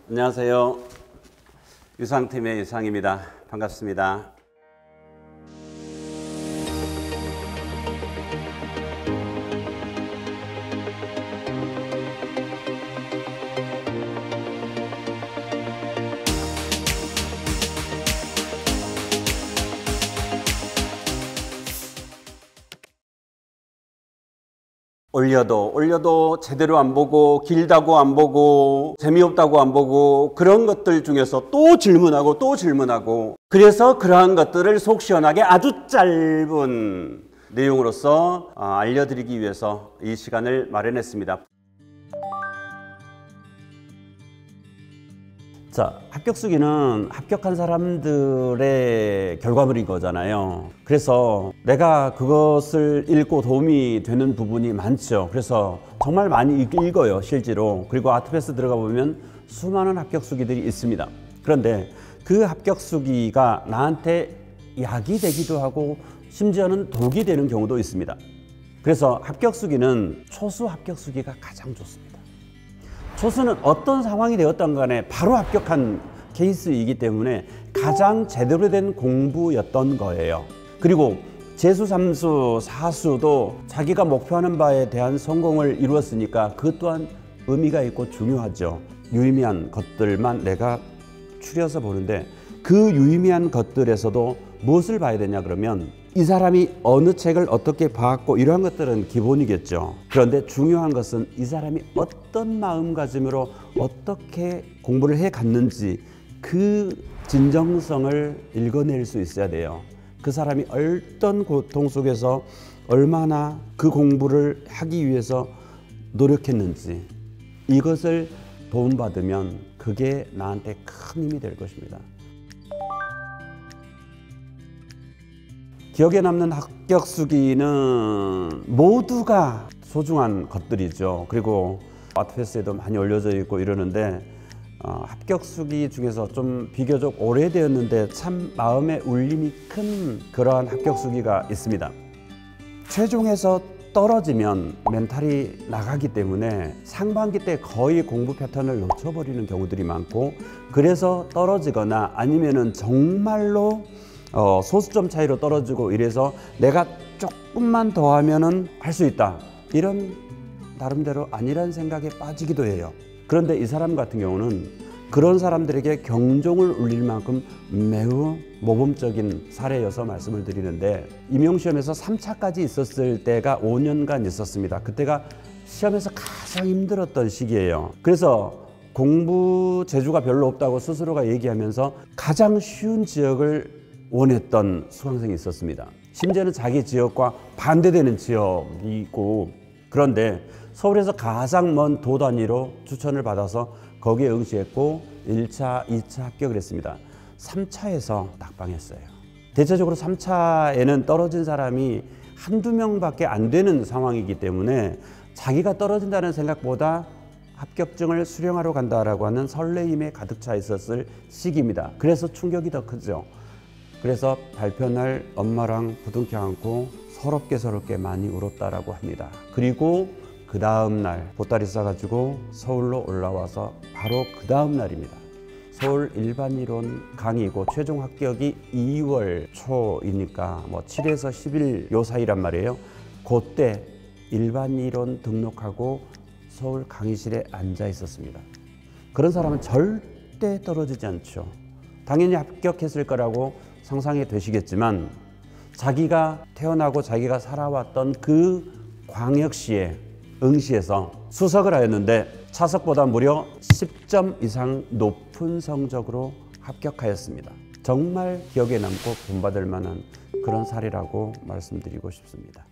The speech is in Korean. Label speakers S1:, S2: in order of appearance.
S1: 안녕하세요. 유상팀의 유상입니다. 반갑습니다. 올려도 제대로 안 보고, 길다고 안 보고, 재미없다고 안 보고, 그런 것들 중에서 또 질문하고 그래서 그러한 것들을 속 시원하게 아주 짧은 내용으로서 알려드리기 위해서 이 시간을 마련했습니다. 자, 합격수기는 합격한 사람들의 결과물인 거잖아요. 그래서 내가 그것을 읽고 도움이 되는 부분이 많죠. 그래서 정말 많이 읽어요, 실제로. 그리고 아트패스 들어가 보면 수많은 합격수기들이 있습니다. 그런데 그 합격수기가 나한테 약이 되기도 하고 심지어는 독이 되는 경우도 있습니다. 그래서 합격수기는 초수 합격수기가 가장 좋습니다. 초수는 어떤 상황이 되었던 간에 바로 합격한 케이스이기 때문에 가장 제대로 된 공부였던 거예요. 그리고 재수, 삼수, 사수도 자기가 목표하는 바에 대한 성공을 이루었으니까 그것 또한 의미가 있고 중요하죠. 유의미한 것들만 내가 추려서 보는데 그 유의미한 것들에서도 무엇을 봐야 되냐 그러면 이 사람이 어느 책을 어떻게 봤고 이러한 것들은 기본이겠죠. 그런데 중요한 것은 이 사람이 어떤 마음가짐으로 어떻게 공부를 해갔는지 그 진정성을 읽어낼 수 있어야 돼요. 그 사람이 어떤 고통 속에서 얼마나 그 공부를 하기 위해서 노력했는지 이것을 도움받으면 그게 나한테 큰 힘이 될 것입니다. 기억에 남는 합격수기는 모두가 소중한 것들이죠. 그리고 아트패스에도 많이 올려져 있고 이러는데 합격수기 중에서 좀 비교적 오래되었는데 참 마음에 울림이 큰 그러한 합격수기가 있습니다. 최종에서 떨어지면 멘탈이 나가기 때문에 상반기 때 거의 공부 패턴을 놓쳐버리는 경우들이 많고 그래서 떨어지거나 아니면은 정말로 소수점 차이로 떨어지고 이래서 내가 조금만 더 하면은 할 수 있다 이런 나름대로 아니란 생각에 빠지기도 해요. 그런데 이 사람 같은 경우는 그런 사람들에게 경종을 울릴 만큼 매우 모범적인 사례여서 말씀을 드리는데 임용시험에서 3차까지 있었을 때가 5년간 있었습니다. 그때가 시험에서 가장 힘들었던 시기예요. 그래서 공부 재주가 별로 없다고 스스로가 얘기하면서 가장 쉬운 지역을 원했던 수강생이 있었습니다. 심지어는 자기 지역과 반대되는 지역이고 그런데 서울에서 가장 먼 도 단위로 추천을 받아서 거기에 응시했고 1차, 2차 합격을 했습니다. 3차에서 낙방했어요. 대체적으로 3차에는 떨어진 사람이 한두 명밖에 안 되는 상황이기 때문에 자기가 떨어진다는 생각보다 합격증을 수령하러 간다라고 하는 설레임에 가득 차 있었을 시기입니다. 그래서 충격이 더 크죠. 그래서 발표날 엄마랑 부둥켜 안고 서럽게 많이 울었다라고 합니다. 그리고 그 다음 날 보따리 싸가지고 서울로 올라와서 바로 그 다음 날입니다. 서울 일반이론 강의고 최종 합격이 2월 초이니까 뭐 7에서 10일 요 사이란 말이에요. 그때 일반이론 등록하고 서울 강의실에 앉아 있었습니다. 그런 사람은 절대 떨어지지 않죠. 당연히 합격했을 거라고 상상이 되시겠지만 자기가 태어나고 자기가 살아왔던 그 광역시의 응시에서 수석을 하였는데 차석보다 무려 10점 이상 높은 성적으로 합격하였습니다. 정말 기억에 남고 본받을 만한 그런 사례라고 말씀드리고 싶습니다.